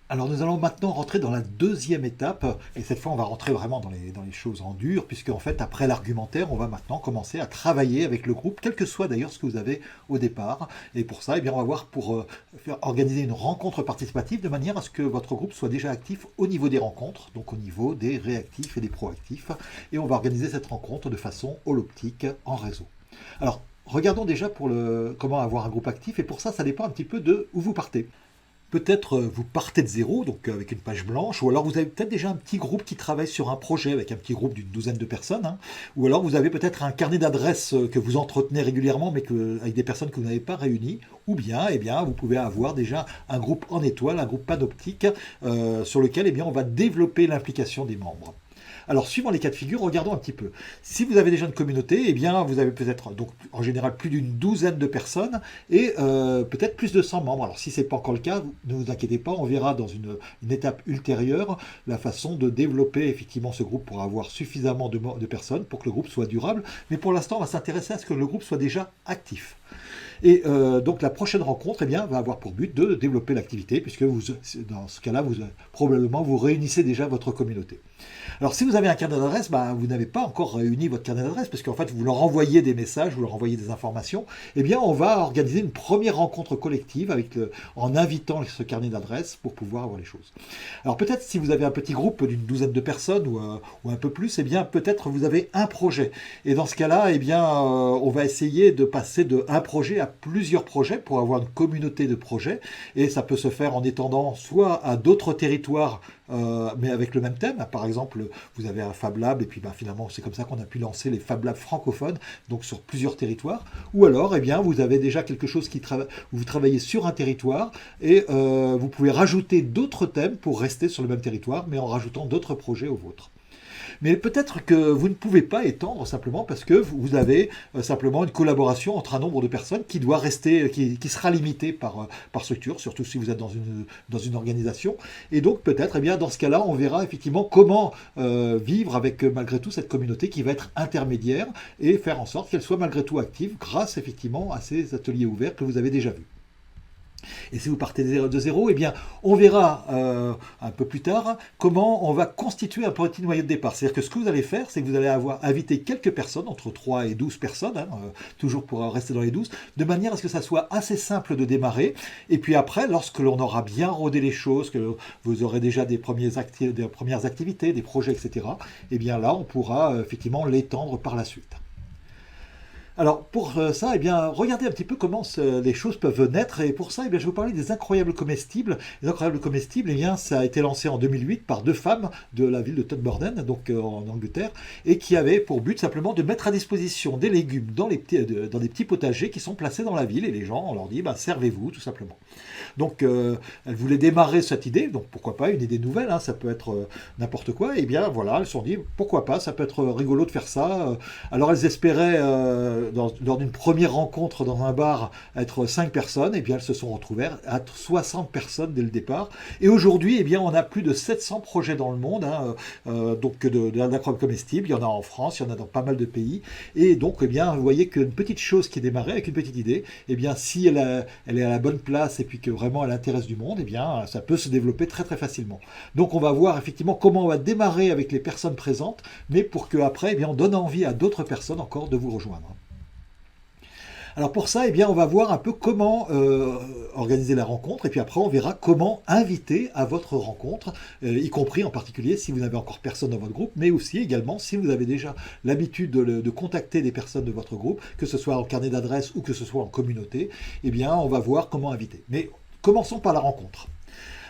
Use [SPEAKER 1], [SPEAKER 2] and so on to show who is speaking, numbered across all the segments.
[SPEAKER 1] Alors nous allons maintenant rentrer dans la deuxième étape, et cette fois on va rentrer vraiment dans les choses en dur, puisque en fait après l'argumentaire, on va maintenant commencer à travailler avec le groupe, quel que soit d'ailleurs ce que vous avez au départ. Et pour ça, eh bien, on va voir pour faire organiser une rencontre participative de manière à ce que votre groupe soit déjà actif au niveau des rencontres, donc au niveau des réactifs et des proactifs. Et on va organiser cette rencontre de façon holoptique en réseau. Alors, regardons déjà pour comment avoir un groupe actif, et pour ça, ça dépend un petit peu de où vous partez. Peut-être vous partez de zéro, donc avec une page blanche, ou alors vous avez peut-être déjà un petit groupe qui travaille sur un projet avec un petit groupe d'une douzaine de personnes, hein. Ou alors vous avez peut-être un carnet d'adresses que vous entretenez régulièrement, mais avec des personnes que vous n'avez pas réunies, ou bien, eh bien, vous pouvez avoir déjà un groupe en étoile, un groupe panoptique, sur lequel eh bien, on va développer l'implication des membres. Alors, suivant les cas de figure, regardons un petit peu. Si vous avez déjà une communauté, eh bien, vous avez peut-être, donc, en général, plus d'une douzaine de personnes et peut-être plus de 100 membres. Alors, si ce n'est pas encore le cas, ne vous inquiétez pas, on verra dans une étape ultérieure la façon de développer effectivement ce groupe pour avoir suffisamment de personnes pour que le groupe soit durable. Mais pour l'instant, on va s'intéresser à ce que le groupe soit déjà actif. Et donc la prochaine rencontre eh bien, va avoir pour but de développer l'activité, puisque dans ce cas-là, probablement vous réunissez déjà votre communauté. Alors si vous avez un carnet d'adresses, vous n'avez pas encore réuni votre carnet d'adresses, parce qu'en fait vous leur envoyez des messages, vous leur envoyez des informations, eh bien on va organiser une première rencontre collective en invitant ce carnet d'adresses pour pouvoir avoir les choses. Alors peut-être si vous avez un petit groupe d'une douzaine de personnes ou un peu plus, eh bien peut-être vous avez un projet. Et dans ce cas-là, eh bien on va essayer de passer de un projet à plusieurs projets pour avoir une communauté de projets. Et ça peut se faire en étendant soit à d'autres territoires, mais avec le même thème. Par exemple, vous avez un Fab Lab, et puis finalement, c'est comme ça qu'on a pu lancer les Fab Labs francophones, donc sur plusieurs territoires. Ou alors, eh bien, vous avez déjà quelque chose où vous travaillez sur un territoire, et vous pouvez rajouter d'autres thèmes pour rester sur le même territoire, mais en rajoutant d'autres projets au vôtre. Mais peut-être que vous ne pouvez pas étendre simplement parce que vous avez simplement une collaboration entre un nombre de personnes qui doit rester, qui sera limitée par structure, surtout si vous êtes dans une organisation. Et donc peut-être, eh bien, dans ce cas-là, on verra effectivement comment vivre avec malgré tout cette communauté qui va être intermédiaire et faire en sorte qu'elle soit malgré tout active grâce effectivement à ces ateliers ouverts que vous avez déjà vus. Et si vous partez de zéro, eh bien, on verra un peu plus tard comment on va constituer un petit noyau de départ. C'est-à-dire que ce que vous allez faire, c'est que vous allez avoir invité quelques personnes, entre 3 et 12 personnes, hein, toujours pour rester dans les 12, de manière à ce que ça soit assez simple de démarrer. Et puis après, lorsque l'on aura bien rodé les choses, que vous aurez déjà des premières activités, des projets, etc., eh bien là, on pourra effectivement l'étendre par la suite. Alors pour ça, eh bien, regardez un petit peu comment les choses peuvent naître. Et pour ça, eh bien, je vais vous parler des incroyables comestibles. Les incroyables comestibles, eh bien, ça a été lancé en 2008 par deux femmes de la ville de Todmorden, donc en Angleterre, et qui avaient pour but simplement de mettre à disposition des légumes dans dans des petits potagers qui sont placés dans la ville. Et les gens, on leur dit, servez-vous tout simplement. Donc elles voulaient démarrer cette idée, donc pourquoi pas, une idée nouvelle, hein, ça peut être n'importe quoi. Et bien voilà, elles se sont dit, pourquoi pas, ça peut être rigolo de faire ça. Alors elles espéraient lors d'une première rencontre dans un bar être 5 personnes, et bien elles se sont retrouvées à 60 personnes dès le départ. Et aujourd'hui, eh bien, on a plus de 700 projets dans le monde, hein, donc d'aquarium comestible. Il y en a en France, il y en a dans pas mal de pays. Et donc, eh bien, vous voyez qu'une petite chose qui est démarrée avec une petite idée, eh bien, si elle est à la bonne place et puis que vraiment elle intéresse du monde, eh bien, ça peut se développer très très facilement. Donc, on va voir effectivement comment on va démarrer avec les personnes présentes, mais pour qu'après, eh bien, on donne envie à d'autres personnes encore de vous rejoindre. Alors pour ça, eh bien, on va voir un peu comment organiser la rencontre, et puis après on verra comment inviter à votre rencontre, y compris en particulier si vous n'avez encore personne dans votre groupe, mais aussi également si vous avez déjà l'habitude de contacter des personnes de votre groupe, que ce soit en carnet d'adresse ou que ce soit en communauté, eh bien on va voir comment inviter. Mais commençons par la rencontre.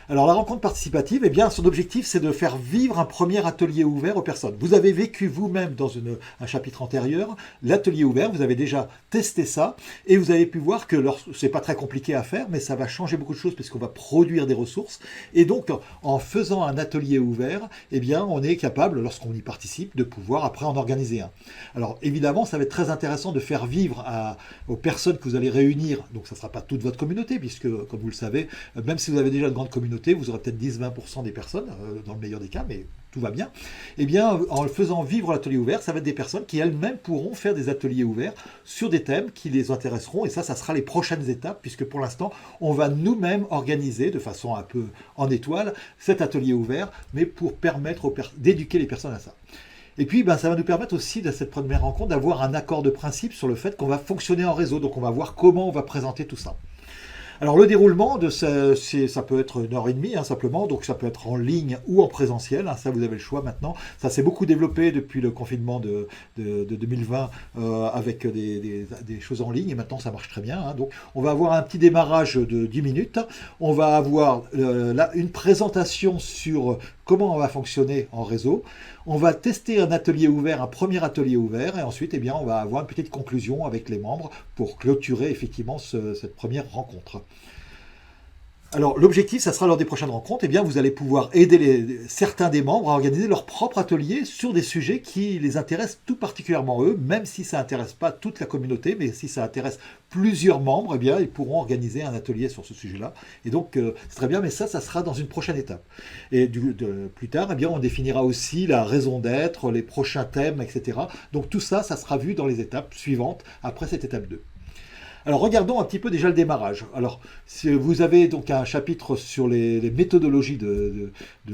[SPEAKER 1] Alors la rencontre participative, eh bien, son objectif, c'est de faire vivre un premier atelier ouvert aux personnes. Vous avez vécu vous-même dans un chapitre antérieur l'atelier ouvert, vous avez déjà testé ça, et vous avez pu voir que c'est pas très compliqué à faire, mais ça va changer beaucoup de choses puisqu'on va produire des ressources. Et donc, en faisant un atelier ouvert, eh bien, on est capable, lorsqu'on y participe, de pouvoir après en organiser un. Alors évidemment, ça va être très intéressant de faire vivre aux personnes que vous allez réunir, donc ça ne sera pas toute votre communauté, puisque, comme vous le savez, même si vous avez déjà une grande communauté, communauté, vous aurez peut-être 10-20% des personnes, dans le meilleur des cas, mais tout va bien. Eh bien, en faisant vivre l'atelier ouvert, ça va être des personnes qui elles-mêmes pourront faire des ateliers ouverts sur des thèmes qui les intéresseront. Et ça sera les prochaines étapes, puisque pour l'instant, on va nous-mêmes organiser de façon un peu en étoile cet atelier ouvert, mais pour permettre d'éduquer les personnes à ça. Et puis, ça va nous permettre aussi, de cette première rencontre, d'avoir un accord de principe sur le fait qu'on va fonctionner en réseau. Donc, on va voir comment on va présenter tout ça. Alors le déroulement, ça peut être 1 heure et demie simplement, donc ça peut être en ligne ou en présentiel, ça vous avez le choix maintenant. Ça s'est beaucoup développé depuis le confinement de 2020 avec des choses en ligne, et maintenant ça marche très bien. Donc on va avoir un petit démarrage de 10 minutes, on va avoir là une présentation sur comment on va fonctionner en réseau. On va tester un atelier ouvert, un premier atelier ouvert, et ensuite on va avoir une petite conclusion avec les membres pour clôturer effectivement cette première rencontre. Alors l'objectif, ça sera lors des prochaines rencontres, vous allez pouvoir aider certains des membres à organiser leur propre atelier sur des sujets qui les intéressent tout particulièrement eux, même si ça n'intéresse pas toute la communauté, mais si ça intéresse plusieurs membres, ils pourront organiser un atelier sur ce sujet-là. Et donc c'est très bien, mais ça sera dans une prochaine étape. Et plus tard, on définira aussi la raison d'être, les prochains thèmes, etc. Donc tout ça, ça sera vu dans les étapes suivantes après cette étape 2. Alors regardons un petit peu déjà le démarrage. Alors vous avez donc un chapitre sur les méthodologies de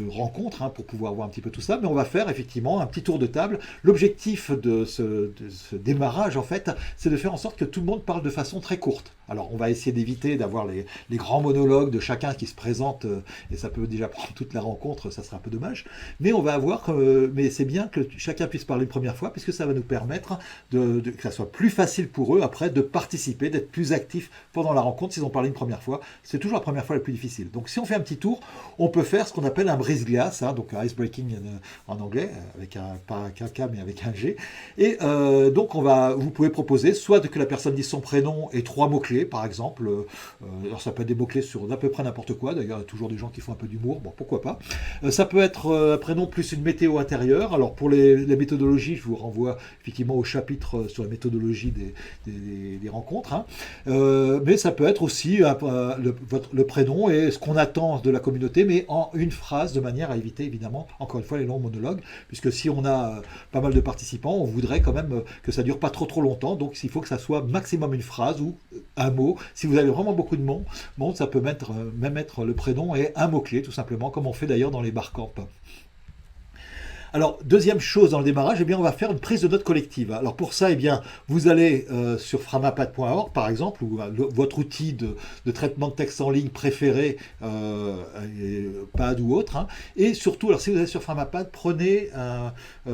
[SPEAKER 1] rencontres pour pouvoir voir un petit peu tout ça, mais on va faire effectivement un petit tour de table. L'objectif de ce démarrage en fait, c'est de faire en sorte que tout le monde parle de façon très courte. Alors on va essayer d'éviter d'avoir les grands monologues de chacun qui se présente, et ça peut déjà prendre toute la rencontre, ça serait un peu dommage, mais on va avoir, mais c'est bien que chacun puisse parler une première fois, puisque ça va nous permettre que ça soit plus facile pour eux après de participer, d'être plus actifs pendant la rencontre s'ils ont parlé une première fois. C'est toujours la première fois la plus difficile. Donc si on fait un petit tour, on peut faire ce qu'on appelle un brise-glace, donc un icebreaking en anglais, avec pas qu'un K mais avec un G. Et donc vous pouvez proposer soit que la personne dise son prénom et 3 mots-clés, par exemple. Alors ça peut être des mots-clés sur à peu près n'importe quoi, d'ailleurs il y a toujours des gens qui font un peu d'humour, bon pourquoi pas. Ça peut être un prénom plus une météo intérieure. Alors pour les méthodologies, je vous renvoie effectivement au chapitre sur la méthodologie des rencontres. Mais ça peut être aussi le prénom et ce qu'on attend de la communauté, mais en une phrase, de manière à éviter évidemment, encore une fois, les longs monologues, puisque si on a pas mal de participants, on voudrait quand même que ça dure pas trop longtemps, donc il faut que ça soit maximum une phrase ou un mot. Si vous avez vraiment beaucoup de monde, ça peut même être le prénom et un mot-clé, tout simplement, comme on fait d'ailleurs dans les barcamps. Alors, deuxième chose dans le démarrage, on va faire une prise de notes collective. Alors pour ça, vous allez sur framapad.org, par exemple, ou votre outil de traitement de texte en ligne préféré, Pad ou autre. Et surtout, alors si vous allez sur Framapad,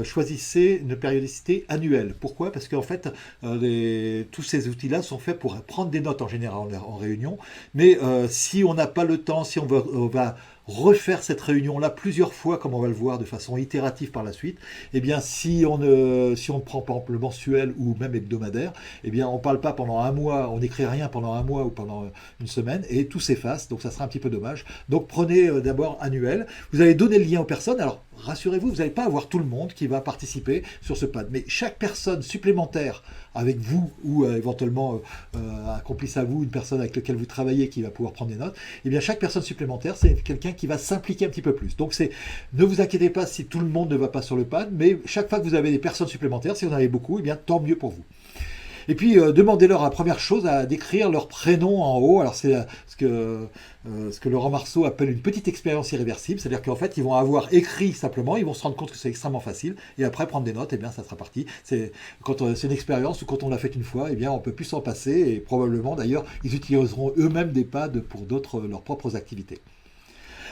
[SPEAKER 1] choisissez une périodicité annuelle. Pourquoi? Parce qu'en fait, tous ces outils-là sont faits pour prendre des notes en général en réunion. Mais si on n'a pas le temps, si on va refaire cette réunion-là plusieurs fois, comme on va le voir de façon itérative par la suite, si on prend par exemple le mensuel ou même hebdomadaire, on ne parle pas pendant un mois, on n'écrit rien pendant un mois ou pendant une semaine, et tout s'efface, donc ça sera un petit peu dommage. Donc prenez d'abord annuel, vous allez donner le lien aux personnes. Alors rassurez-vous, vous n'allez pas avoir tout le monde qui va participer sur ce pad, mais chaque personne supplémentaire avec vous ou éventuellement un complice à vous, une personne avec laquelle vous travaillez qui va pouvoir prendre des notes, chaque personne supplémentaire, c'est quelqu'un qui va s'impliquer un petit peu plus. Donc ne vous inquiétez pas si tout le monde ne va pas sur le pad, mais chaque fois que vous avez des personnes supplémentaires, si vous en avez beaucoup, tant mieux pour vous. Et puis, demandez-leur la première chose à décrire leur prénom en haut. Alors, c'est ce que Laurent Marceau appelle une petite expérience irréversible. C'est-à-dire qu'en fait, ils vont avoir écrit simplement, ils vont se rendre compte que c'est extrêmement facile. Et après, prendre des notes, ça sera parti. C'est une expérience où quand on l'a faite une fois, on ne peut plus s'en passer. Et probablement, d'ailleurs, ils utiliseront eux-mêmes des pads pour leurs propres activités.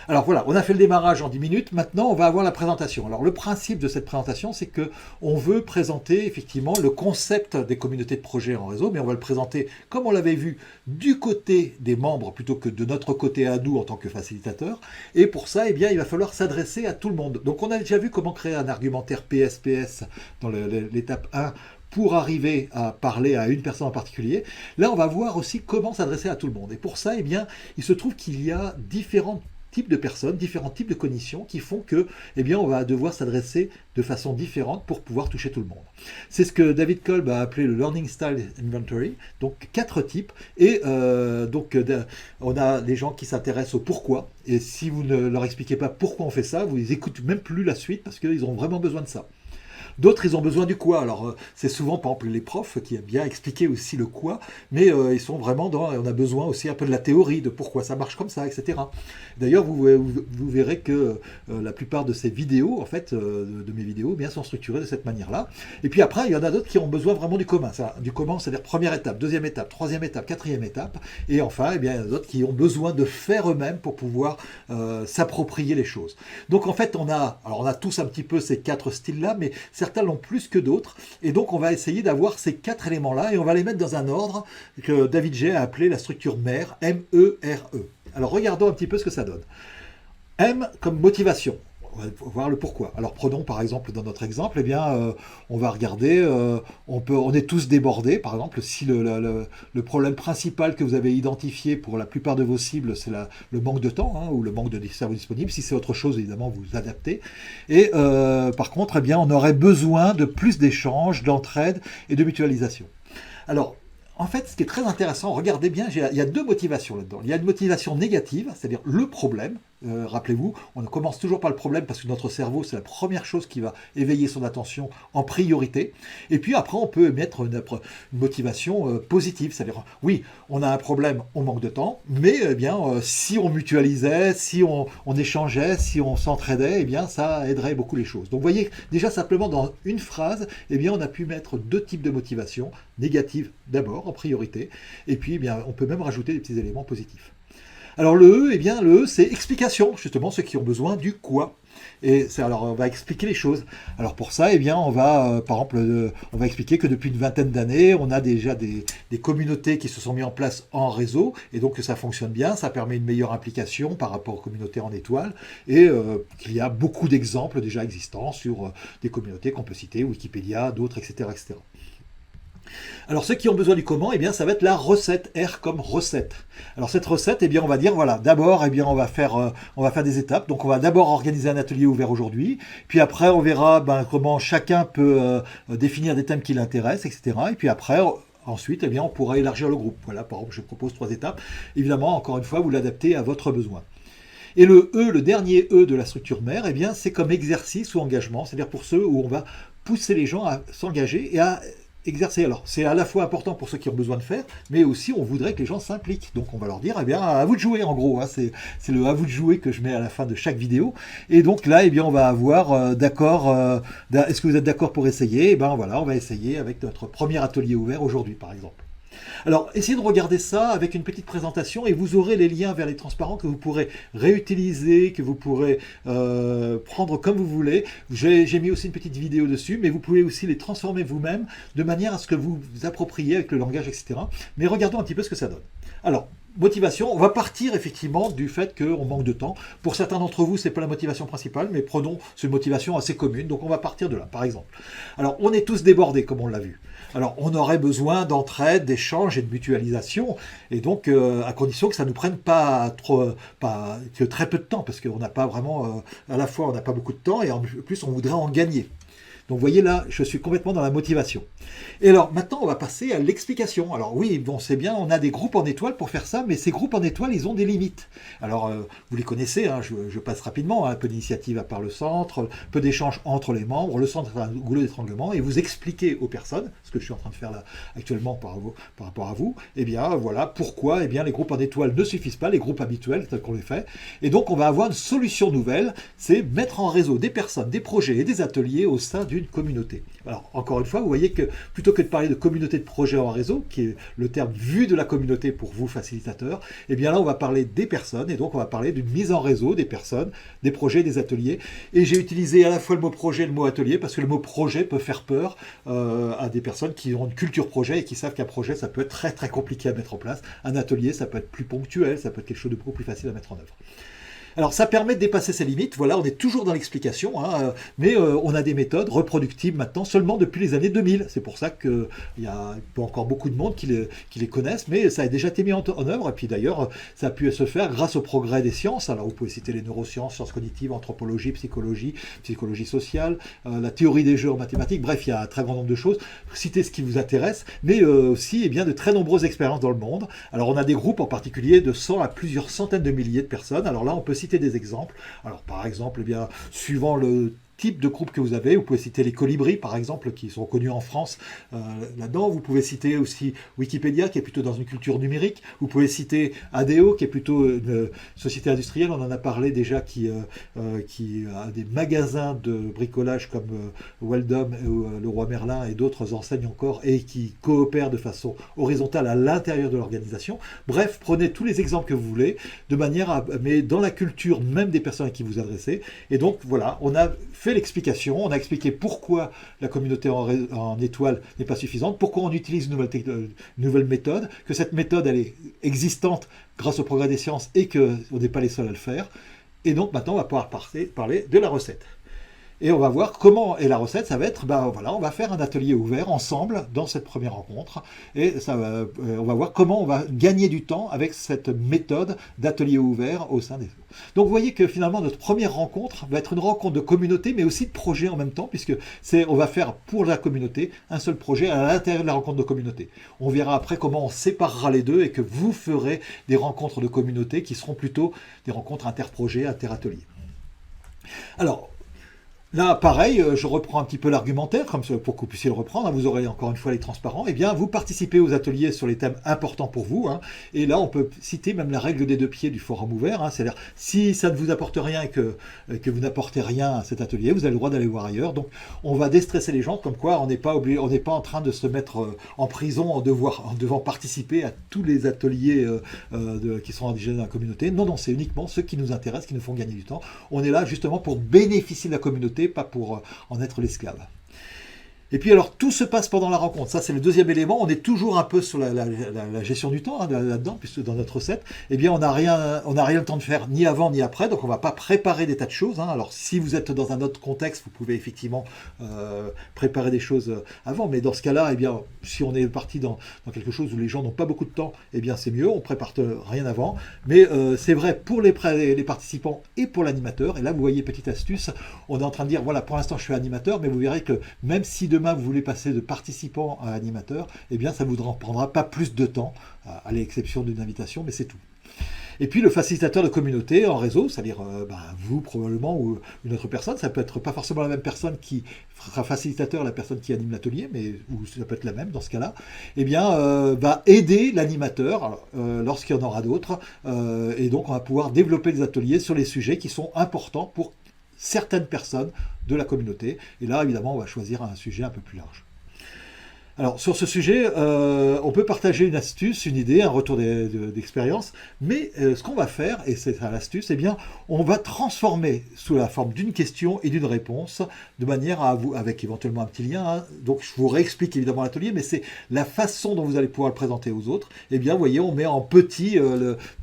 [SPEAKER 1] Alors voilà, on a fait le démarrage en 10 minutes, maintenant on va avoir la présentation. Alors le principe de cette présentation, c'est qu'on veut présenter effectivement le concept des communautés de projets en réseau, mais on va le présenter comme on l'avait vu du côté des membres plutôt que de notre côté à nous en tant que facilitateurs. Et pour ça, il va falloir s'adresser à tout le monde. Donc on a déjà vu comment créer un argumentaire PSPS dans l'étape 1, pour arriver à parler à une personne en particulier. Là, on va voir aussi comment s'adresser à tout le monde. Et pour ça, il se trouve qu'il y a différents types de personnes, différents types de cognitions qui font que, eh bien, on va devoir s'adresser de façon différente pour pouvoir toucher tout le monde. C'est ce que David Kolb a appelé le Learning Style Inventory, donc 4 types, et on a des gens qui s'intéressent au pourquoi, et si vous ne leur expliquez pas pourquoi on fait ça, vous n'écoutez même plus la suite parce qu'ils ont vraiment besoin de ça. D'autres, ils ont besoin du quoi. Alors, c'est souvent, par exemple, les profs qui aiment bien expliquer aussi le quoi, mais ils sont vraiment dans... On a besoin aussi un peu de la théorie, de pourquoi ça marche comme ça, etc. D'ailleurs, vous verrez que la plupart de ces vidéos, en fait, de mes vidéos, eh bien, sont structurées de cette manière-là. Et puis après, il y en a d'autres qui ont besoin vraiment du commun. Du commun, c'est-à-dire première étape, deuxième étape, troisième étape, quatrième étape. Et enfin, eh bien, il y en a d'autres qui ont besoin de faire eux-mêmes pour pouvoir s'approprier les choses. Donc, en fait, on a tous un petit peu ces 4 styles-là, mais certains l'ont plus que d'autres, et donc on va essayer d'avoir ces 4 éléments-là, et on va les mettre dans un ordre que David J a appelé la structure MERE, M-E-R-E. Alors regardons un petit peu ce que ça donne. M comme motivation. On va voir le pourquoi. Alors prenons par exemple dans notre exemple, eh bien, on va regarder, on est tous débordés, par exemple, si le problème principal que vous avez identifié pour la plupart de vos cibles, c'est le manque de temps, hein, ou le manque de cerveau disponible. Si c'est autre chose, évidemment, vous adaptez. Et par contre, eh bien, on aurait besoin de plus d'échanges, d'entraide et de mutualisation. Alors, en fait, ce qui est très intéressant, regardez bien, il y a 2 motivations là-dedans. Il y a une motivation négative, c'est-à-dire le problème. Rappelez-vous, on commence toujours par le problème parce que notre cerveau, c'est la première chose qui va éveiller son attention en priorité. Et puis après, on peut mettre une motivation positive, c'est-à-dire, oui, on a un problème, on manque de temps, mais eh bien, si on mutualisait, si on échangeait, si on s'entraidait, eh bien, ça aiderait beaucoup les choses. Donc, vous voyez, déjà simplement dans une phrase, eh bien, on a pu mettre 2 types de motivation, négative d'abord, en priorité, et puis, eh bien, on peut même rajouter des petits éléments positifs. Alors le E, eh bien, le E, c'est explication, justement, ceux qui ont besoin du quoi. Et alors, on va expliquer les choses. Alors pour ça, eh bien, on va, par exemple, on va expliquer que depuis une vingtaine d'années, on a déjà des communautés qui se sont mises en place en réseau, et donc que ça fonctionne bien, ça permet une meilleure implication par rapport aux communautés en étoile, et qu'il y a beaucoup d'exemples déjà existants sur des communautés qu'on peut citer, Wikipédia, d'autres, etc., etc. Alors ceux qui ont besoin du comment, eh bien ça va être la recette, R comme recette. Alors cette recette, eh bien on va dire voilà, d'abord eh bien on va faire des étapes. Donc on va d'abord organiser un atelier ouvert aujourd'hui, puis après on verra comment chacun peut définir des thèmes qui l'intéressent, etc. Et puis après ensuite, eh bien, on pourra élargir le groupe. Voilà, par exemple, je propose 3 étapes. Évidemment, encore une fois, vous l'adaptez à votre besoin. Et le E, le dernier E de la structure mère, eh bien, c'est comme exercice ou engagement, c'est-à-dire pour ceux où on va pousser les gens à s'engager et à exercer. Alors, c'est à la fois important pour ceux qui ont besoin de faire, mais aussi on voudrait que les gens s'impliquent. Donc, on va leur dire, eh bien, à vous de jouer, en gros. Hein, c'est le à vous de jouer que je mets à la fin de chaque vidéo. Et donc là, eh bien, on va avoir d'accord. Est-ce que vous êtes d'accord pour essayer? Eh bien, voilà, on va essayer avec notre premier atelier ouvert aujourd'hui, par exemple. Alors, essayez de regarder ça avec une petite présentation et vous aurez les liens vers les transparents que vous pourrez réutiliser, que vous pourrez prendre comme vous voulez. J'ai mis aussi une petite vidéo dessus, mais vous pouvez aussi les transformer vous-même de manière à ce que vous vous appropriez avec le langage, etc. Mais regardons un petit peu ce que ça donne. Alors, motivation, on va partir effectivement du fait qu'on manque de temps. Pour certains d'entre vous, ce n'est pas la motivation principale, mais prenons une motivation assez commune. Donc on va partir de là, par exemple. Alors, on est tous débordés, comme on l'a vu. Alors, on aurait besoin d'entraide, d'échange et de mutualisation, et donc à condition que ça ne nous prenne que très peu de temps, parce qu'on n'a pas vraiment, à la fois on n'a pas beaucoup de temps, et en plus on voudrait en gagner. Donc vous voyez là, je suis complètement dans la motivation. Et alors maintenant, on va passer à l'explication. Alors oui, bon, c'est bien, on a des groupes en étoiles pour faire ça, mais ces groupes en étoiles, ils ont des limites. Alors vous les connaissez, hein, je passe rapidement, hein, un peu d'initiative à part le centre, peu d'échanges entre les membres, le centre est un goulot d'étranglement, et vous expliquez aux personnes, ce que je suis en train de faire là actuellement par rapport à vous, eh bien voilà pourquoi eh bien, les groupes en étoiles ne suffisent pas, les groupes habituels tels qu'on les fait. Et donc on va avoir une solution nouvelle, c'est mettre en réseau des personnes, des projets et des ateliers au sein d'une communauté. Alors encore une fois, vous voyez que plutôt que de parler de communauté de projets en réseau, qui est le terme vu de la communauté pour vous facilitateurs, eh bien là on va parler des personnes, et donc on va parler d'une mise en réseau des personnes, des projets, des ateliers. Et j'ai utilisé à la fois le mot projet et le mot atelier, parce que le mot projet peut faire peur à des personnes qui ont une culture projet et qui savent qu'un projet, ça peut être très très compliqué à mettre en place. Un atelier, ça peut être plus ponctuel, ça peut être quelque chose de beaucoup plus facile à mettre en œuvre. Alors ça permet de dépasser ses limites, voilà, on est toujours dans l'explication, hein, mais on a des méthodes reproductibles maintenant seulement depuis les années 2000. C'est pour ça qu'il y a pas encore beaucoup de monde qui les connaissent, mais ça a déjà été mis en œuvre, et puis d'ailleurs ça a pu se faire grâce au progrès des sciences. Alors vous pouvez citer les neurosciences, sciences cognitives, anthropologie, psychologie sociale, la théorie des jeux en mathématiques, bref, il y a un très grand nombre de choses. Citez ce qui vous intéresse, mais aussi eh bien, de très nombreuses expériences dans le monde. Alors on a des groupes en particulier de 100 à plusieurs centaines de milliers de personnes. Alors là on peut citer des exemples. Alors par exemple, eh bien, suivant le type de groupe que vous avez, vous pouvez citer les colibris par exemple, qui sont connus en France là-dedans. Vous pouvez citer aussi Wikipédia, qui est plutôt dans une culture numérique. Vous pouvez citer ADO, qui est plutôt une société industrielle, on en a parlé déjà, qui a des magasins de bricolage comme Weldom, Leroy Merlin et d'autres enseignes encore, et qui coopèrent de façon horizontale à l'intérieur de l'organisation. Bref, prenez tous les exemples que vous voulez, de manière à, mais dans la culture même des personnes à qui vous adressez. Et donc voilà, on a fait l'explication, on a expliqué pourquoi la communauté en étoile n'est pas suffisante, pourquoi on utilise une nouvelle méthode, que cette méthode elle est existante grâce au progrès des sciences et qu'on n'est pas les seuls à le faire. Et donc maintenant on va pouvoir parler de la recette. Et on va voir comment, et la recette, ça va être, ben voilà, on va faire un atelier ouvert ensemble dans cette première rencontre, et on va voir comment on va gagner du temps avec cette méthode d'atelier ouvert au sein des groupes. Donc vous voyez que finalement notre première rencontre va être une rencontre de communauté, mais aussi de projet en même temps, puisque on va faire pour la communauté un seul projet à l'intérieur de la rencontre de communauté. On verra après comment on séparera les deux et que vous ferez des rencontres de communauté qui seront plutôt des rencontres interprojets, interateliers. Alors, là, pareil, je reprends un petit peu l'argumentaire, comme pour que vous puissiez le reprendre. Vous aurez encore une fois les transparents. Eh bien, vous participez aux ateliers sur les thèmes importants pour vous. Hein, et là, on peut citer même la règle des 2 pieds du forum ouvert. Hein, c'est-à-dire, si ça ne vous apporte rien et que vous n'apportez rien à cet atelier, vous avez le droit d'aller voir ailleurs. Donc, on va déstresser les gens, comme quoi on n'est pas obligé, on n'est pas en train de se mettre en prison en devant participer à tous les ateliers qui sont indigènes dans la communauté. Non, non, c'est uniquement ceux qui nous intéressent, qui nous font gagner du temps. On est là justement pour bénéficier de la communauté, pas pour en être l'esclave. Et puis alors, tout se passe pendant la rencontre. Ça, c'est le deuxième élément. On est toujours un peu sur la gestion du temps, hein, là-dedans, puisque dans notre recette, eh bien, on n'a rien le temps de faire ni avant ni après, donc on ne va pas préparer des tas de choses. Hein. Alors, si vous êtes dans un autre contexte, vous pouvez effectivement préparer des choses avant, mais dans ce cas-là, eh bien, si on est parti dans quelque chose où les gens n'ont pas beaucoup de temps, eh bien, c'est mieux, on ne prépare rien avant. Mais c'est vrai pour les participants et pour l'animateur. Et là, vous voyez, petite astuce, on est en train de dire, voilà, pour l'instant, je suis animateur, mais vous verrez que même si demain vous voulez passer de participant à animateur, eh bien ça ne vous prendra pas plus de temps, à l'exception d'une invitation, mais c'est tout. Et puis le facilitateur de communauté en réseau, c'est-à-dire vous probablement ou une autre personne, ça peut être pas forcément la même personne qui sera facilitateur, la personne qui anime l'atelier, mais ou ça peut être la même dans ce cas-là, eh bien va aider l'animateur lorsqu'il y en aura d'autres, et donc on va pouvoir développer des ateliers sur les sujets qui sont importants pour certaines personnes de la communauté. Et là, évidemment, on va choisir un sujet un peu plus large. Alors, sur ce sujet, on peut partager une astuce, une idée, un retour d'expérience, mais ce qu'on va faire, et c'est ça l'astuce, eh bien, on va transformer sous la forme d'une question et d'une réponse, de manière à vous, avec éventuellement un petit lien, hein, donc je vous réexplique évidemment l'atelier, mais c'est la façon dont vous allez pouvoir le présenter aux autres. Eh bien, vous voyez, on met en petit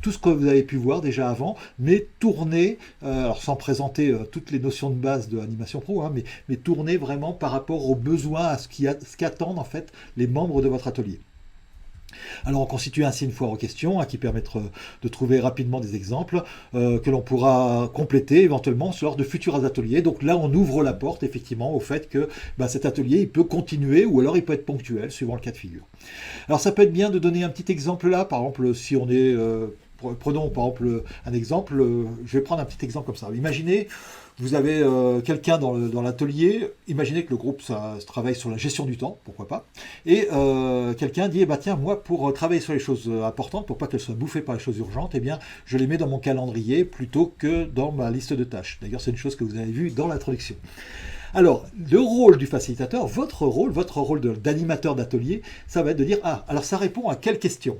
[SPEAKER 1] tout ce que vous avez pu voir déjà avant, mais tourné, alors sans présenter toutes les notions de base de Animation Pro, hein, mais tourné vraiment par rapport aux besoins, à ce qu'attendent en fait les membres de votre atelier. Alors on constitue ainsi une foire aux questions qui permettra de trouver rapidement des exemples que l'on pourra compléter éventuellement lors de futurs ateliers. Donc là on ouvre la porte effectivement au fait que cet atelier il peut continuer ou alors il peut être ponctuel suivant le cas de figure. Alors ça peut être bien de donner un petit exemple là, par exemple si on est... prenons par exemple un exemple, je vais prendre un petit exemple comme ça. Imaginez, vous avez quelqu'un dans l'atelier, imaginez que le groupe ça travaille sur la gestion du temps, pourquoi pas, et quelqu'un dit, tiens, moi pour travailler sur les choses importantes, pour pas qu'elles soient bouffées par les choses urgentes, eh bien je les mets dans mon calendrier plutôt que dans ma liste de tâches. D'ailleurs c'est une chose que vous avez vue dans l'introduction. Alors, le rôle du facilitateur, votre rôle d'animateur d'atelier, ça va être de dire, alors ça répond à quelle question ?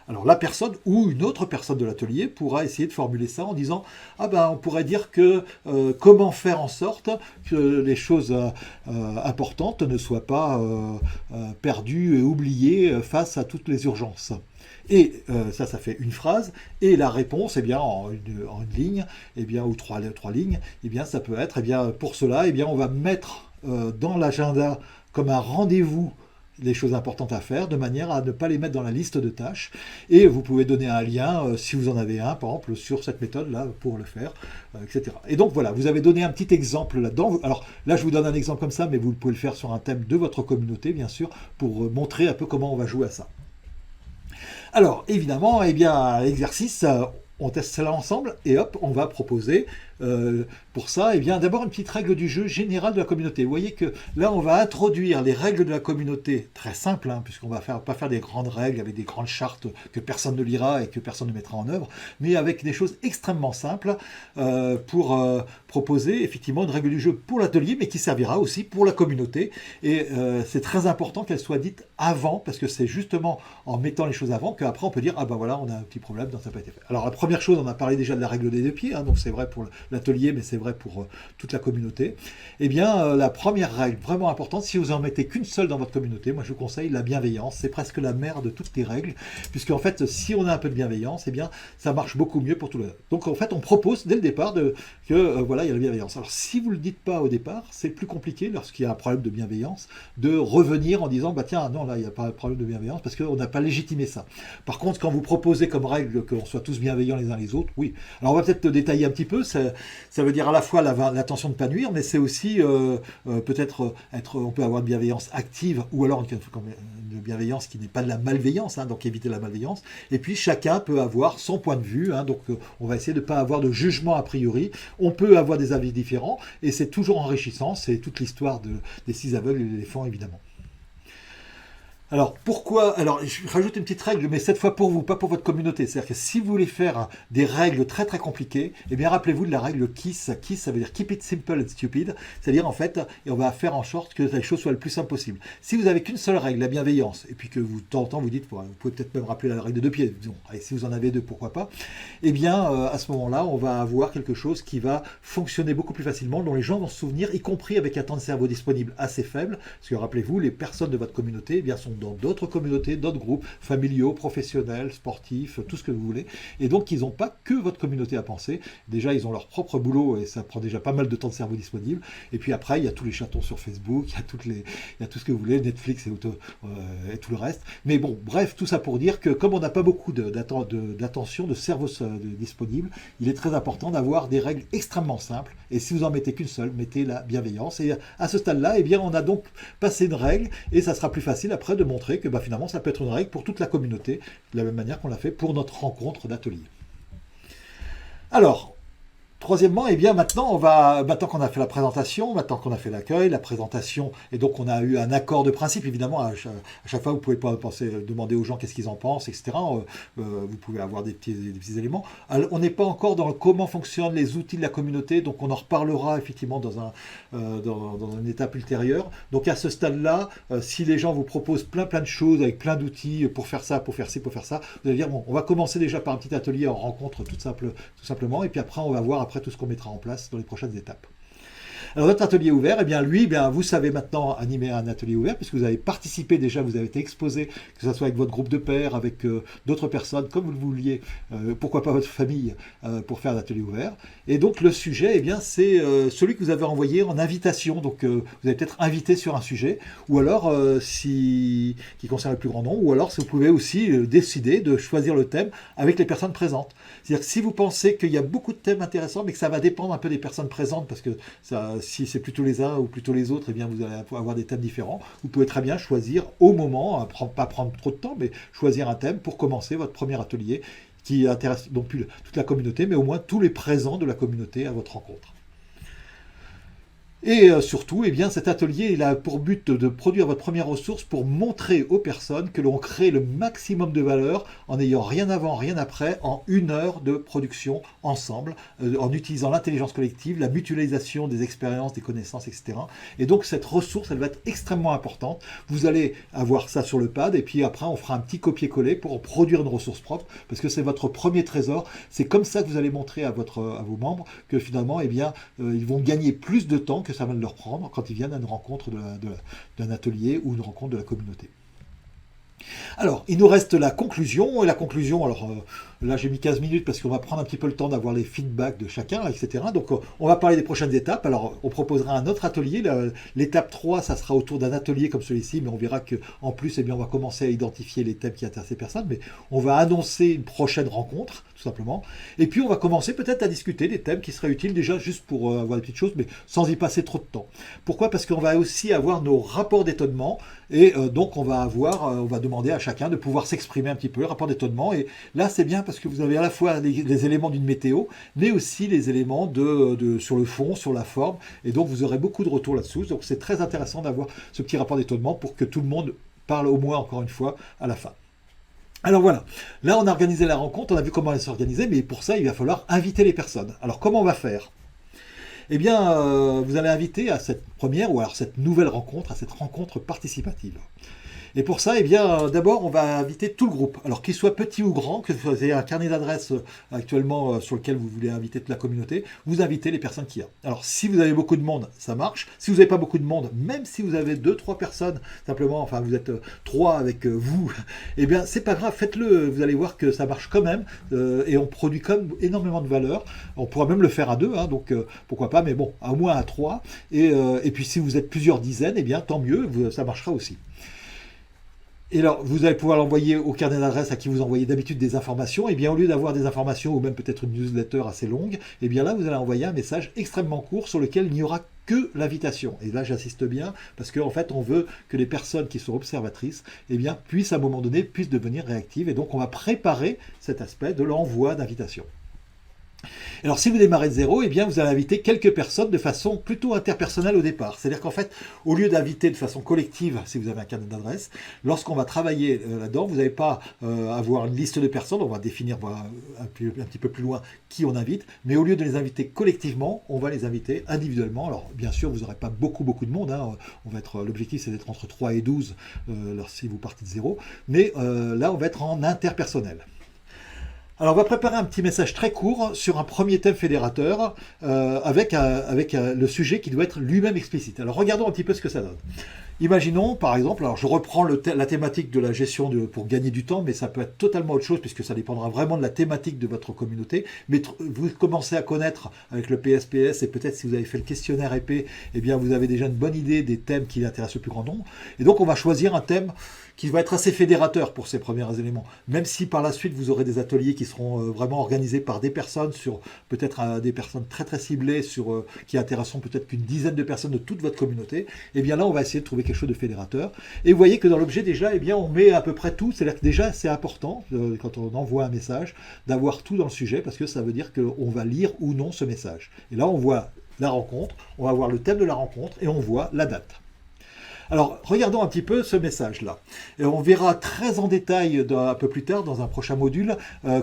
[SPEAKER 1] Alors la personne ou une autre personne de l'atelier pourra essayer de formuler ça en disant on pourrait dire que comment faire en sorte que les choses importantes ne soient pas perdues et oubliées face à toutes les urgences. Et ça fait une phrase. Et la réponse, eh bien, en une ligne, eh bien, ou trois lignes, eh bien, ça peut être, eh bien, pour cela, eh bien, on va mettre dans l'agenda comme un rendez-vous les choses importantes à faire, de manière à ne pas les mettre dans la liste de tâches. Et vous pouvez donner un lien, si vous en avez un, par exemple, sur cette méthode-là, pour le faire, etc. Et donc voilà, vous avez donné un petit exemple là-dedans. Alors là, je vous donne un exemple comme ça, mais vous pouvez le faire sur un thème de votre communauté, bien sûr, pour montrer un peu comment on va jouer à ça. Alors, évidemment, eh bien, l'exercice, on teste cela ensemble, et hop, on va proposer pour ça, eh bien, d'abord une petite règle du jeu générale de la communauté. Vous voyez que là, on va introduire les règles de la communauté, très simples, hein, puisqu'on va pas faire des grandes règles avec des grandes chartes que personne ne lira et que personne ne mettra en œuvre, mais avec des choses extrêmement simples pour proposer effectivement une règle du jeu pour l'atelier, mais qui servira aussi pour la communauté. Et c'est très important qu'elle soit dite avant, parce que c'est justement en mettant les choses avant qu'après on peut dire, ah ben voilà, on a un petit problème, donc ça n'a pas été fait. Alors la première chose, on a parlé déjà de la règle des 2 pieds, hein, donc c'est vrai pour l'atelier, mais c'est vrai pour toute la communauté. Eh bien, la première règle vraiment importante, si vous en mettez qu'une seule dans votre communauté, moi je vous conseille la bienveillance. C'est presque la mère de toutes les règles, puisque en fait, si on a un peu de bienveillance, eh bien, ça marche beaucoup mieux pour tout le monde. Donc en fait, on propose dès le départ que voilà, il y a la bienveillance. Alors si vous ne le dites pas au départ, c'est plus compliqué lorsqu'il y a un problème de bienveillance de revenir en disant, bah tiens, non, là, il n'y a pas de problème de bienveillance parce qu'on n'a pas légitimé ça. Par contre, quand vous proposez comme règle qu'on soit tous bienveillants les uns les autres, oui. Alors on va peut-être détailler un petit peu. Ça veut dire à la fois l'attention de ne pas nuire, mais c'est aussi peut-être on peut avoir une bienveillance active ou alors une bienveillance qui n'est pas de la malveillance, hein, donc éviter la malveillance. Et puis chacun peut avoir son point de vue, hein, donc on va essayer de ne pas avoir de jugement a priori. On peut avoir des avis différents et c'est toujours enrichissant. C'est toute l'histoire des 6 aveugles et des éléphants, évidemment. Alors pourquoi? Alors je rajoute une petite règle, mais cette fois pour vous, pas pour votre communauté. C'est-à-dire que si vous voulez faire des règles très très compliquées, eh bien rappelez-vous de la règle KISS. KISS, ça veut dire Keep it simple and stupid. C'est-à-dire en fait, et on va faire en sorte que les choses soient le plus simple possible. Si vous avez qu'une seule règle, la bienveillance, et puis que vous de temps en temps vous dites, vous pouvez peut-être même rappeler la règle de 2 pieds. Disons, allez, si vous en avez 2, pourquoi pas? Eh bien à ce moment-là, on va avoir quelque chose qui va fonctionner beaucoup plus facilement, dont les gens vont se souvenir, y compris avec un temps de cerveau disponible assez faible. Parce que rappelez-vous, les personnes de votre communauté, eh bien, sont dans d'autres communautés, d'autres groupes, familiaux, professionnels, sportifs, tout ce que vous voulez. Et donc, ils n'ont pas que votre communauté à penser. Déjà, ils ont leur propre boulot et ça prend déjà pas mal de temps de cerveau disponible. Et puis après, il y a tous les chatons sur Facebook, il y a tout ce que vous voulez, Netflix et tout le reste. Mais bon, bref, tout ça pour dire que comme on n'a pas beaucoup d'attention, de cerveau disponible, il est très important d'avoir des règles extrêmement simples. Et si vous en mettez qu'une seule, mettez la bienveillance. Et à ce stade-là, eh bien, on a donc passé une règle et ça sera plus facile après de montrer que finalement, ça peut être une règle pour toute la communauté, de la même manière qu'on l'a fait pour notre rencontre d'atelier. Alors, troisièmement, eh bien maintenant qu'on a fait la présentation, maintenant qu'on a fait l'accueil, la présentation, et donc on a eu un accord de principe, évidemment, à chaque fois vous pouvez pas demander aux gens qu'est-ce qu'ils en pensent, etc. Vous pouvez avoir des petits éléments. Alors, on n'est pas encore dans comment fonctionnent les outils de la communauté, donc on en reparlera effectivement dans une étape ultérieure. Donc à ce stade-là, si les gens vous proposent plein de choses avec plein d'outils pour faire ça, pour faire ci, pour faire ça, vous allez dire bon, on va commencer déjà par un petit atelier en rencontre tout simplement, et puis après on va voir tout ce qu'on mettra en place dans les prochaines étapes. Alors notre atelier ouvert, eh bien lui, eh bien, vous savez maintenant animer un atelier ouvert puisque vous avez participé déjà, vous avez été exposé, que ce soit avec votre groupe de pairs, avec d'autres personnes, comme vous le vouliez, pourquoi pas votre famille, pour faire l'atelier ouvert. Et donc le sujet, eh bien, c'est celui que vous avez envoyé en invitation. Donc vous avez peut-être invité sur un sujet, ou alors qui concerne le plus grand nombre, ou alors si vous pouvez aussi décider de choisir le thème avec les personnes présentes. C'est-à-dire que si vous pensez qu'il y a beaucoup de thèmes intéressants, mais que ça va dépendre un peu des personnes présentes, parce que si c'est plutôt les uns ou plutôt les autres, eh bien vous allez avoir des thèmes différents. Vous pouvez très bien choisir au moment, pas prendre trop de temps, mais choisir un thème pour commencer votre premier atelier qui intéresse non plus toute la communauté, mais au moins tous les présents de la communauté à votre rencontre. Et surtout, eh bien, cet atelier il a pour but de produire votre première ressource pour montrer aux personnes que l'on crée le maximum de valeur en n'ayant rien avant, rien après, en 1 heure de production ensemble, en utilisant l'intelligence collective, la mutualisation des expériences, des connaissances, etc. Et donc cette ressource, elle va être extrêmement importante. Vous allez avoir ça sur le pad et puis après on fera un petit copier-coller pour produire une ressource propre parce que c'est votre premier trésor. C'est comme ça que vous allez montrer à vos membres que finalement, eh bien, ils vont gagner plus de temps que ça va de leur prendre quand ils viennent à une rencontre d'un atelier ou une rencontre de la communauté. Alors, il nous reste la conclusion. Et la conclusion, alors là j'ai mis 15 minutes parce qu'on va prendre un petit peu le temps d'avoir les feedbacks de chacun, etc. Donc on va parler des prochaines étapes. Alors on proposera un autre atelier. L'étape 3, ça sera autour d'un atelier comme celui-ci, mais on verra qu'en plus, eh bien, on va commencer à identifier les thèmes qui intéressent les personnes. Mais on va annoncer une prochaine rencontre, tout simplement. Et puis on va commencer peut-être à discuter des thèmes qui seraient utiles déjà juste pour avoir des petites choses, mais sans y passer trop de temps. Pourquoi? Parce qu'on va aussi avoir nos rapports d'étonnement. Et donc on va demander à chacun de pouvoir s'exprimer un petit peu, le rapport d'étonnement. Et là c'est bien parce que vous avez à la fois les éléments d'une météo, mais aussi les éléments sur le fond, sur la forme. Et donc vous aurez beaucoup de retours là-dessous. Donc c'est très intéressant d'avoir ce petit rapport d'étonnement pour que tout le monde parle au moins encore une fois à la fin. Alors voilà, là on a organisé la rencontre, on a vu comment elle s'organisait, mais pour ça il va falloir inviter les personnes. Alors comment on va faire? Eh bien, vous allez inviter à cette première ou alors cette nouvelle rencontre, à cette rencontre participative. Et pour ça, eh bien, d'abord, on va inviter tout le groupe. Alors, qu'il soit petit ou grand, que vous ayez un carnet d'adresses actuellement sur lequel vous voulez inviter toute la communauté, vous invitez les personnes qu'il y a. Alors, si vous avez beaucoup de monde, ça marche. Si vous n'avez pas beaucoup de monde, même si vous avez 2-3 personnes, simplement, enfin, vous êtes 3 avec vous, eh bien, c'est pas grave, faites-le. Vous allez voir que ça marche quand même. Et on produit quand même énormément de valeur. On pourra même le faire à 2, hein, donc pourquoi pas, mais bon, au moins à 3. Et puis, si vous êtes plusieurs dizaines, eh bien, tant mieux, ça marchera aussi. Et alors, vous allez pouvoir l'envoyer au carnet d'adresse à qui vous envoyez d'habitude des informations. Et bien, au lieu d'avoir des informations ou même peut-être une newsletter assez longue, et bien là, vous allez envoyer un message extrêmement court sur lequel il n'y aura que l'invitation. Et là, j'insiste bien parce qu'en fait, on veut que les personnes qui sont observatrices, eh bien, puissent à un moment donné, puissent devenir réactives. Et donc, on va préparer cet aspect de l'envoi d'invitation. Alors si vous démarrez de zéro, eh bien vous allez inviter quelques personnes de façon plutôt interpersonnelle au départ. C'est-à-dire qu'en fait, au lieu d'inviter de façon collective, si vous avez un carnet d'adresse, lorsqu'on va travailler là-dedans, vous n'allez pas avoir une liste de personnes, on va définir un petit peu plus loin qui on invite, mais au lieu de les inviter collectivement, on va les inviter individuellement. Alors bien sûr, vous n'aurez pas beaucoup de monde, hein. L'objectif c'est d'être entre 3 et 12 si vous partez de zéro, mais là on va être en interpersonnel. Alors on va préparer un petit message très court sur un premier thème fédérateur avec le sujet qui doit être lui-même explicite. Alors regardons un petit peu ce que ça donne. Imaginons par exemple, alors je reprends la thématique de la gestion pour gagner du temps, mais ça peut être totalement autre chose puisque ça dépendra vraiment de la thématique de votre communauté. Mais vous commencez à connaître avec le PSPS et peut-être si vous avez fait le questionnaire épais, eh bien vous avez déjà une bonne idée des thèmes qui intéressent le plus grand nombre. Et donc on va choisir un thème qui va être assez fédérateur pour ces premiers éléments. Même si par la suite vous aurez des ateliers qui seront vraiment organisés par des personnes, sur peut-être des personnes très très ciblées, qui intéresseront peut-être qu'une dizaine de personnes de toute votre communauté, et bien là on va essayer de trouver quelque chose de fédérateur. Et vous voyez que dans l'objet déjà, eh bien on met à peu près tout, c'est-à-dire que déjà c'est important, quand on envoie un message, d'avoir tout dans le sujet, parce que ça veut dire qu'on va lire ou non ce message. Et là on voit la rencontre, on va voir le thème de la rencontre, et on voit la date. Alors, regardons un petit peu ce message-là. On verra très en détail un peu plus tard, dans un prochain module,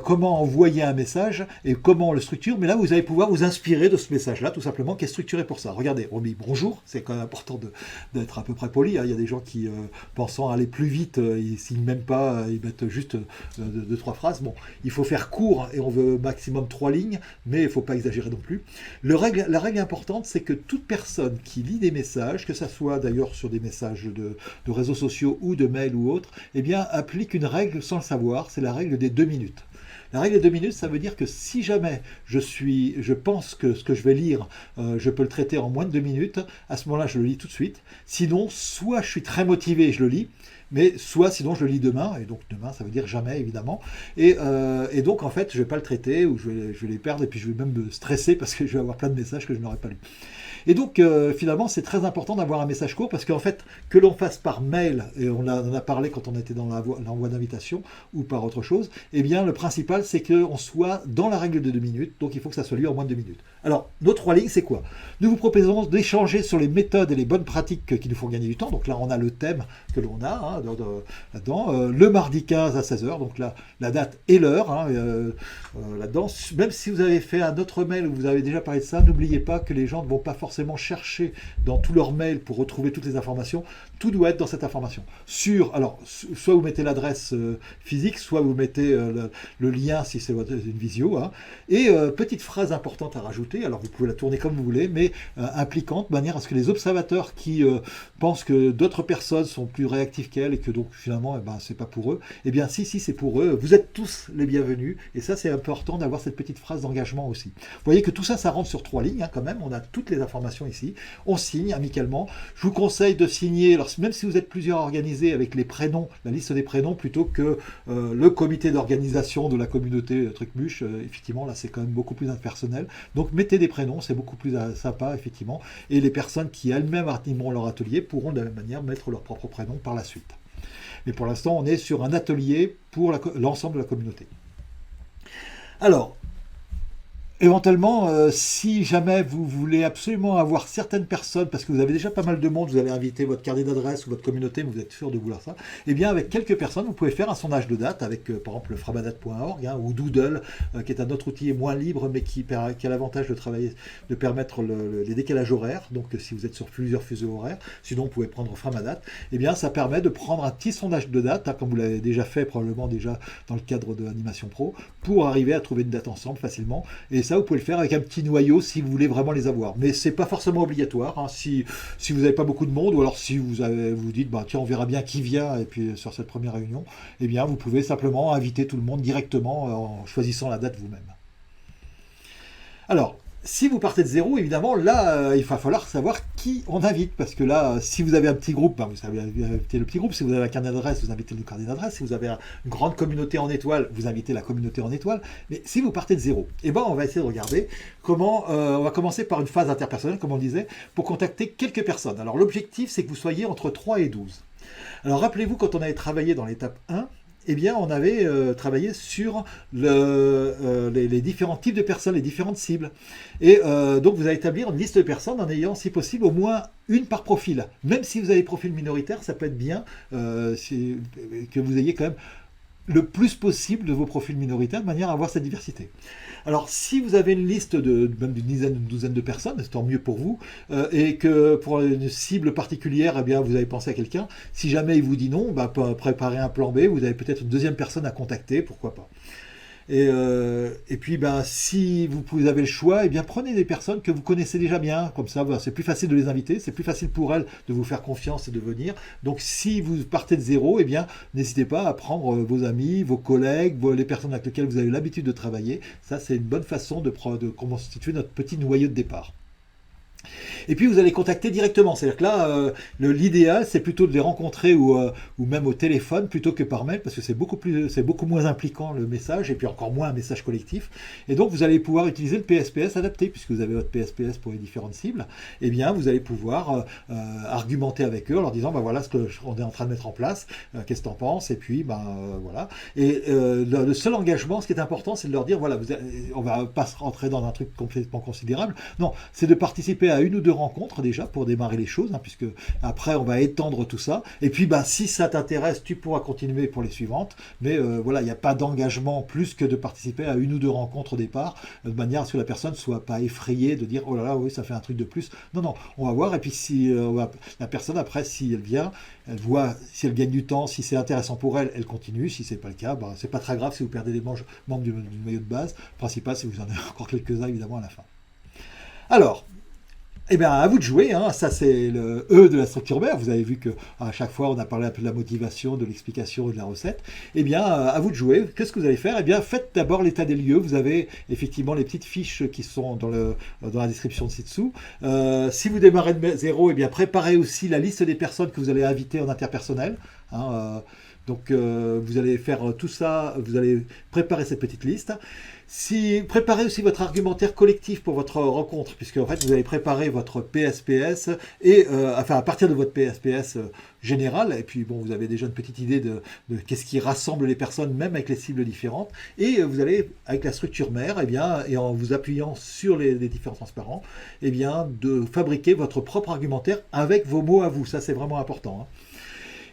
[SPEAKER 1] comment envoyer un message et comment on le structure. Mais là, vous allez pouvoir vous inspirer de ce message-là, tout simplement, qui est structuré pour ça. Regardez, on met bonjour, c'est quand même important d'être à peu près poli. Il y a des gens qui, pensant aller plus vite, ils signent même pas, ils mettent juste 2-3 phrases. Bon, il faut faire court et on veut maximum 3 lignes, mais il ne faut pas exagérer non plus. La règle importante, c'est que toute personne qui lit des messages, que ça soit d'ailleurs sur des messages de réseaux sociaux ou de mails ou autres, eh bien, applique une règle sans le savoir, c'est la règle des 2 minutes. La règle des 2 minutes, ça veut dire que si jamais je pense que ce que je vais lire, je peux le traiter en moins de 2 minutes, à ce moment-là, je le lis tout de suite. Sinon, soit je suis très motivé et je le lis, mais soit sinon je le lis demain, et donc demain ça veut dire jamais évidemment, et donc en fait je ne vais pas le traiter, ou je vais les perdre, et puis je vais même me stresser parce que je vais avoir plein de messages que je n'aurais pas lus. Et donc finalement c'est très important d'avoir un message court, parce qu'en fait que l'on fasse par mail, et on en a parlé quand on était dans l'envoi d'invitation, ou par autre chose, eh bien le principal c'est qu'on soit dans la règle de 2 minutes, donc il faut que ça soit lu en moins de 2 minutes. Alors nos 3 lignes c'est quoi? Nous vous proposons d'échanger sur les méthodes et les bonnes pratiques qui nous font gagner du temps, donc là on a le thème que l'on a, hein, là-dedans, le mardi 15 à 16h, donc là, la date et l'heure, hein, là-dedans. Même si vous avez fait un autre mail où vous avez déjà parlé de ça, n'oubliez pas que les gens ne vont pas forcément chercher dans tous leurs mails pour retrouver toutes les informations. Tout doit être dans cette information. Alors, soit vous mettez l'adresse physique, soit vous mettez le lien si c'est une visio. Hein. Et petite phrase importante à rajouter, alors vous pouvez la tourner comme vous voulez, mais impliquante, de manière à ce que les observateurs qui pensent que d'autres personnes sont plus réactives qu'elles, et que donc finalement, c'est pas pour eux. Eh bien, si, c'est pour eux. Vous êtes tous les bienvenus. Et ça, c'est important d'avoir cette petite phrase d'engagement aussi. Vous voyez que tout ça, ça rentre sur 3 lignes quand même. On a toutes les informations ici. On signe amicalement. Je vous conseille de signer, alors, même si vous êtes plusieurs organisés, avec les prénoms, la liste des prénoms, plutôt que le comité d'organisation de la communauté Trucmuche. Effectivement, là, c'est quand même beaucoup plus impersonnel. Donc, mettez des prénoms, c'est beaucoup plus sympa, effectivement. Et les personnes qui elles-mêmes animeront leur atelier pourront de la même manière mettre leur propre prénom par la suite. Mais pour l'instant, on est sur un atelier pour l'ensemble de la communauté. Alors, éventuellement, si jamais vous voulez absolument avoir certaines personnes, parce que vous avez déjà pas mal de monde, vous avez invité votre carnet d'adresse ou votre communauté, mais vous êtes sûr de vouloir ça, eh bien avec quelques personnes, vous pouvez faire un sondage de date avec par exemple le framadat.org ou Doodle, qui est un autre outil moins libre, mais qui a l'avantage de travailler, de permettre les décalages horaires, donc si vous êtes sur plusieurs fuseaux horaires, sinon vous pouvez prendre Framadat, eh bien ça permet de prendre un petit sondage de date, comme vous l'avez déjà fait probablement déjà dans le cadre de l'animation pro, pour arriver à trouver une date ensemble facilement, et ça vous pouvez le faire avec un petit noyau si vous voulez vraiment les avoir. Mais c'est pas forcément obligatoire. Si vous n'avez pas beaucoup de monde, ou alors si vous dites, tiens, on verra bien qui vient, et puis sur cette première réunion, eh bien vous pouvez simplement inviter tout le monde directement en choisissant la date vous-même. Alors, si vous partez de zéro, évidemment, là, il va falloir savoir qui on invite. Parce que là, si vous avez un petit groupe, vous savez inviter le petit groupe. Si vous avez un carnet d'adresse, vous invitez le carnet d'adresse. Si vous avez une grande communauté en étoile, vous invitez la communauté en étoile. Mais si vous partez de zéro, on va essayer de regarder comment... on va commencer par une phase interpersonnelle, comme on disait, pour contacter quelques personnes. Alors, l'objectif, c'est que vous soyez entre 3 et 12. Alors, rappelez-vous, quand on avait travaillé dans l'étape 1, on avait travaillé sur les différents types de personnes, les différentes cibles. Et donc, vous allez établir une liste de personnes en ayant, si possible, au moins une par profil. Même si vous avez des profils minoritaires, ça peut être bien que vous ayez quand même le plus possible de vos profils minoritaires de manière à avoir cette diversité. Alors, si vous avez une liste même d'une dizaine, d'une douzaine de personnes, c'est tant mieux pour vous, et que pour une cible particulière, vous avez pensé à quelqu'un, si jamais il vous dit non, préparez un plan B, vous avez peut-être une deuxième personne à contacter, pourquoi pas. Et puis, si vous avez le choix, prenez des personnes que vous connaissez déjà bien. Comme ça, c'est plus facile de les inviter, c'est plus facile pour elles de vous faire confiance et de venir. Donc, si vous partez de zéro, n'hésitez pas à prendre vos amis, vos collègues, les personnes avec lesquelles vous avez l'habitude de travailler. Ça, c'est une bonne façon de constituer notre petit noyau de départ. Et puis vous allez contacter directement, c'est-à-dire que là, l'idéal c'est plutôt de les rencontrer ou même au téléphone plutôt que par mail, parce que c'est beaucoup moins impliquant le message, et puis encore moins un message collectif. Et donc vous allez pouvoir utiliser le PSPS adapté, puisque vous avez votre PSPS pour les différentes cibles. Vous allez pouvoir argumenter avec eux en leur disant, voilà ce qu'on est en train de mettre en place, qu'est-ce que tu en penses, et puis voilà. Et le seul engagement, ce qui est important, c'est de leur dire, voilà, on va pas se rentrer dans un truc complètement considérable, non, c'est de participer à une ou deux rencontres déjà pour démarrer les choses, puisque après on va étendre tout ça, et puis si ça t'intéresse, tu pourras continuer pour les suivantes, mais voilà, il n'y a pas d'engagement plus que de participer à une ou deux rencontres au départ, de manière à ce que la personne ne soit pas effrayée de dire, oh là là, oui, ça fait un truc de plus. Non, on va voir, et puis si la personne après, si elle vient, elle voit si elle gagne du temps, si c'est intéressant pour elle, elle continue, si c'est pas le cas, c'est pas très grave si vous perdez des membres du maillot de base, le principal c'est que vous en avez encore quelques-uns évidemment à la fin. Alors, à vous de jouer, ça c'est le E de la structure mère. Vous avez vu qu'à chaque fois on a parlé un peu de la motivation, de l'explication et de la recette. À vous de jouer. Qu'est-ce que vous allez faire? Faites d'abord l'état des lieux. Vous avez effectivement les petites fiches qui sont dans la description de ci-dessous. Si vous démarrez de zéro, préparez aussi la liste des personnes que vous allez inviter en interpersonnel. Donc vous allez faire tout ça, vous allez préparer cette petite liste. Préparez aussi votre argumentaire collectif pour votre rencontre, puisque en fait vous allez préparer votre PSPS et à partir de votre PSPS général, et puis vous avez déjà une petite idée de qu'est-ce qui rassemble les personnes, même avec les cibles différentes, et vous allez avec la structure mère, et en vous appuyant sur les différents transparents, de fabriquer votre propre argumentaire avec vos mots à vous. Ça c'est vraiment important.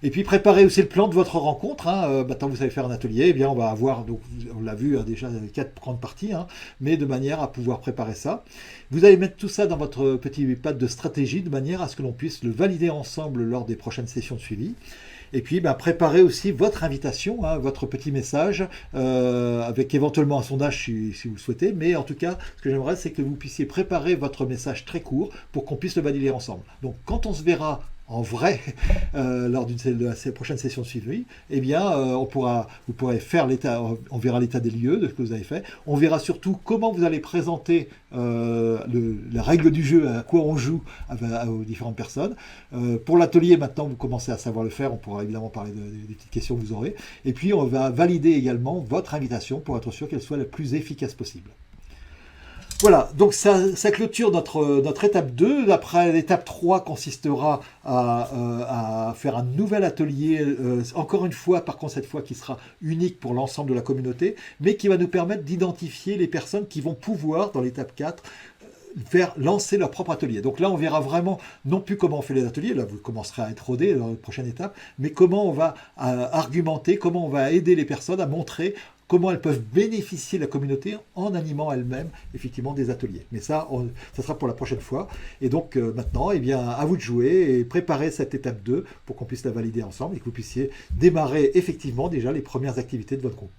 [SPEAKER 1] Et puis préparez aussi le plan de votre rencontre. Maintenant vous savez faire un atelier, on va avoir, donc on l'a vu déjà, 4 grandes parties, mais de manière à pouvoir préparer ça. Vous allez mettre tout ça dans votre petit pad de stratégie, de manière à ce que l'on puisse le valider ensemble lors des prochaines sessions de suivi. Et puis préparez aussi votre invitation, votre petit message, avec éventuellement un sondage si vous le souhaitez, mais en tout cas, ce que j'aimerais, c'est que vous puissiez préparer votre message très court pour qu'on puisse le valider ensemble. Donc quand on se verra en vrai lors de la prochaine session de suivi, eh bien, vous pourrez faire on verra l'état des lieux de ce que vous avez fait. On verra surtout comment vous allez présenter la règle du jeu, à quoi on joue aux différentes personnes. Pour l'atelier, maintenant, vous commencez à savoir le faire. On pourra évidemment parler des petites questions que vous aurez. Et puis, on va valider également votre invitation pour être sûr qu'elle soit la plus efficace possible. Voilà, donc ça clôture notre étape 2. Après, l'étape 3 consistera à faire un nouvel atelier, encore une fois, par contre cette fois qui sera unique pour l'ensemble de la communauté, mais qui va nous permettre d'identifier les personnes qui vont pouvoir, dans l'étape 4, lancer leur propre atelier. Donc là, on verra vraiment non plus comment on fait les ateliers, là vous commencerez à être rodé dans la prochaine étape, mais comment on va argumenter, comment on va aider les personnes à montrer comment elles peuvent bénéficier de la communauté en animant elles-mêmes effectivement des ateliers. Mais ça sera pour la prochaine fois. Et donc maintenant, eh bien, à vous de jouer et préparer cette étape 2 pour qu'on puisse la valider ensemble et que vous puissiez démarrer effectivement déjà les premières activités de votre groupe.